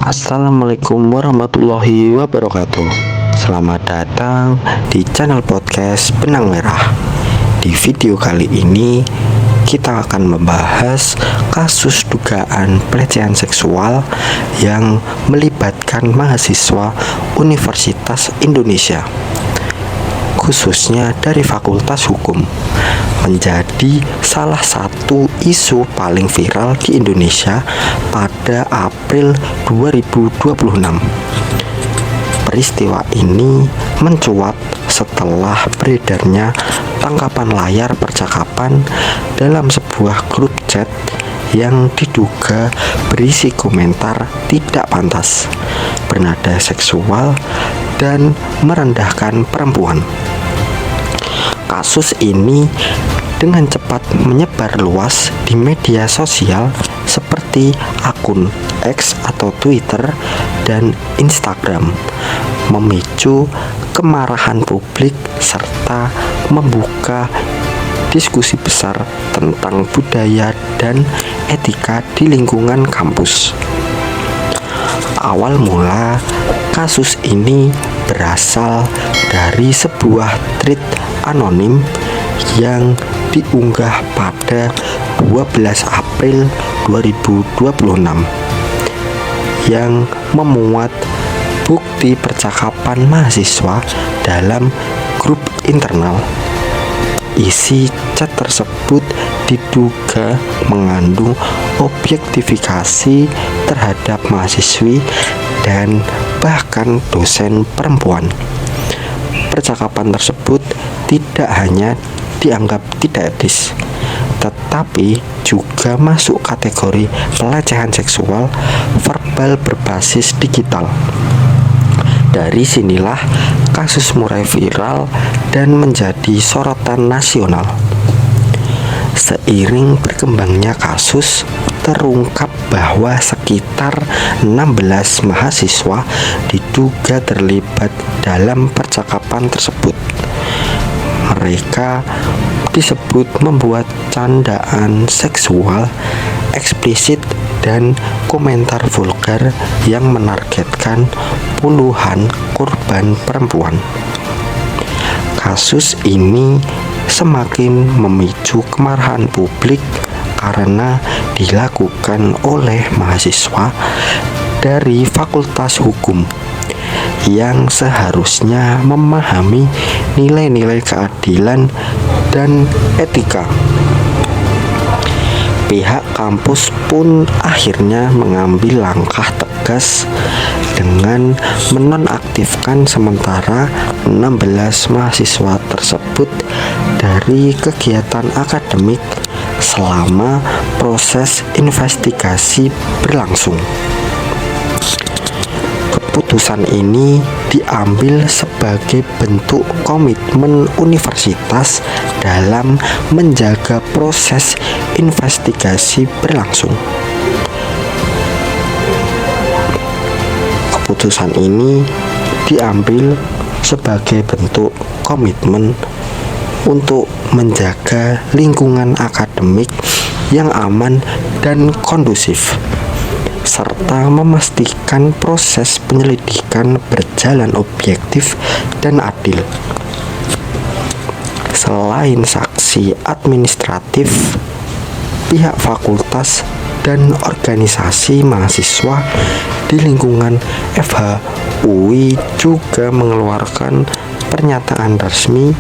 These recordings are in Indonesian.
Assalamualaikum warahmatullahi wabarakatuh. Selamat datang di channel podcast Benang Merah. Di video kali ini kita akan membahas kasus dugaan pelecehan seksual yang melibatkan mahasiswa Universitas Indonesia, khususnya dari Fakultas Hukum, menjadi salah satu isu paling viral di Indonesia pada April 2026. Peristiwa ini mencuat setelah beredarnya tangkapan layar percakapan dalam sebuah grup chat yang diduga berisi komentar tidak pantas, bernada seksual, dan merendahkan perempuan. Kasus ini dengan cepat menyebar luas di media sosial seperti akun X atau Twitter dan Instagram, memicu kemarahan publik serta membuka diskusi besar tentang budaya dan etika di lingkungan kampus. Awal mula kasus ini berasal dari sebuah tweet anonim yang diunggah pada 12 April 2026 yang memuat bukti percakapan mahasiswa dalam grup internal. Isi chat tersebut diduga mengandung objektifikasi terhadap mahasiswi dan bahkan dosen perempuan. Percakapan tersebut tidak hanya dianggap tidak etis, tetapi juga masuk kategori pelecehan seksual verbal berbasis digital. Dari sinilah kasus mulai viral dan menjadi sorotan nasional. Seiring berkembangnya kasus, terungkap bahwa sekitar 16 mahasiswa diduga terlibat dalam percakapan tersebut. Mereka disebut membuat candaan seksual eksplisit dan komentar vulgar yang menargetkan puluhan korban perempuan. Kasus ini semakin memicu kemarahan publik karena dilakukan oleh mahasiswa dari Fakultas Hukum yang seharusnya memahami nilai-nilai keadilan dan etika. Pihak kampus pun akhirnya mengambil langkah tegas dengan menonaktifkan sementara 16 mahasiswa tersebut dari kegiatan akademik selama proses investigasi berlangsung. Keputusan ini diambil sebagai bentuk komitmen universitas dalam menjaga proses investigasi berlangsung. Keputusan ini diambil sebagai bentuk komitmen untuk menjaga lingkungan akademik yang aman dan kondusif, serta memastikan proses penyelidikan berjalan objektif dan adil. Selain saksi administratif, pihak fakultas dan organisasi mahasiswa di lingkungan FH UI juga mengeluarkan pernyataan resmi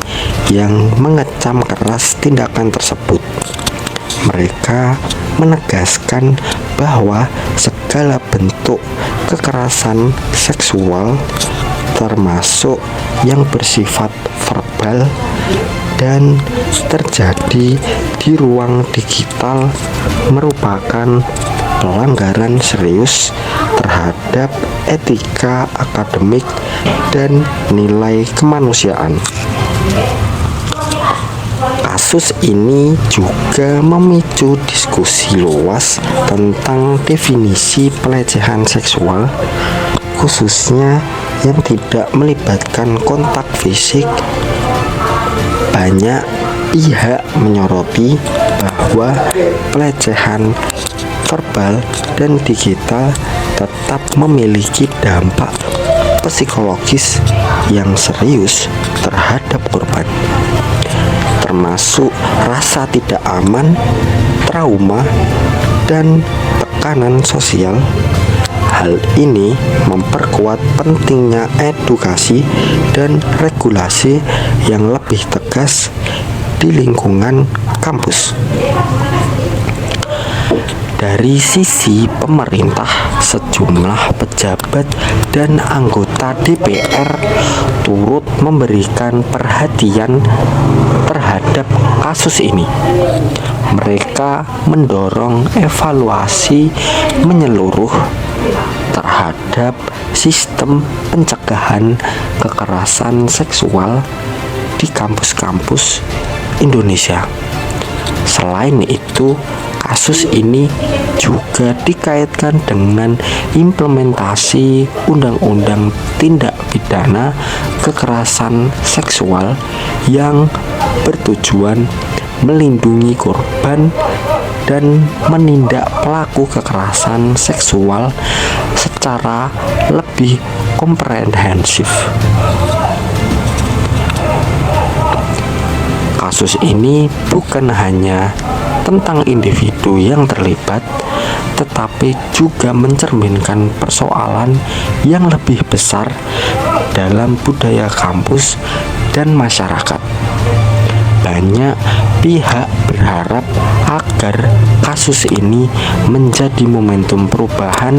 yang mengecam keras tindakan tersebut. Mereka menegaskan bahwa segala bentuk kekerasan seksual, termasuk yang bersifat verbal dan terjadi di ruang digital, merupakan pelanggaran serius terhadap etika akademik dan nilai kemanusiaan. Kasus ini juga memicu diskusi luas tentang definisi pelecehan seksual, khususnya yang tidak melibatkan kontak fisik. Banyak pihak menyoroti bahwa pelecehan verbal dan digital tetap memiliki dampak psikologis yang serius terhadap korban, termasuk rasa tidak aman, trauma, dan tekanan sosial. Hal ini memperkuat pentingnya edukasi dan regulasi yang lebih tegas di lingkungan kampus. Dari sisi pemerintah, sejumlah pejabat dan anggota DPR turut memberikan perhatian terhadap kasus ini. Mereka mendorong evaluasi menyeluruh terhadap sistem pencegahan kekerasan seksual di kampus-kampus Indonesia. Selain itu, kasus ini juga dikaitkan dengan implementasi Undang-Undang Tindak Pidana Kekerasan Seksual yang bertujuan melindungi korban dan menindak pelaku kekerasan seksual secara lebih komprehensif. Kasus ini bukan hanya tentang individu yang terlibat, tetapi juga mencerminkan persoalan yang lebih besar dalam budaya kampus dan masyarakat. Banyak pihak berharap agar kasus ini menjadi momentum perubahan,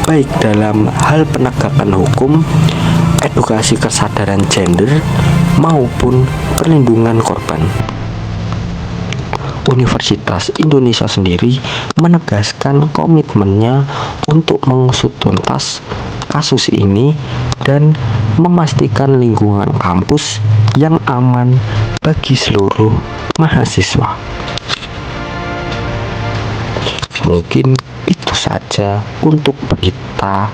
baik dalam hal penegakan hukum, edukasi kesadaran gender, maupun perlindungan korban. Universitas Indonesia sendiri menegaskan komitmennya untuk mengusut tuntas kasus ini dan memastikan lingkungan kampus yang aman bagi seluruh mahasiswa. Mungkin itu saja untuk berita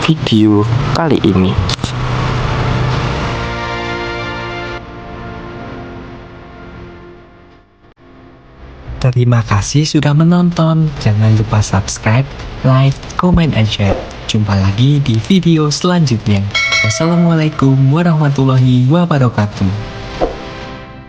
video kali ini. Terima kasih sudah menonton. Jangan lupa subscribe, like, comment, and share. Jumpa lagi di video selanjutnya. Wassalamualaikum warahmatullahi wabarakatuh.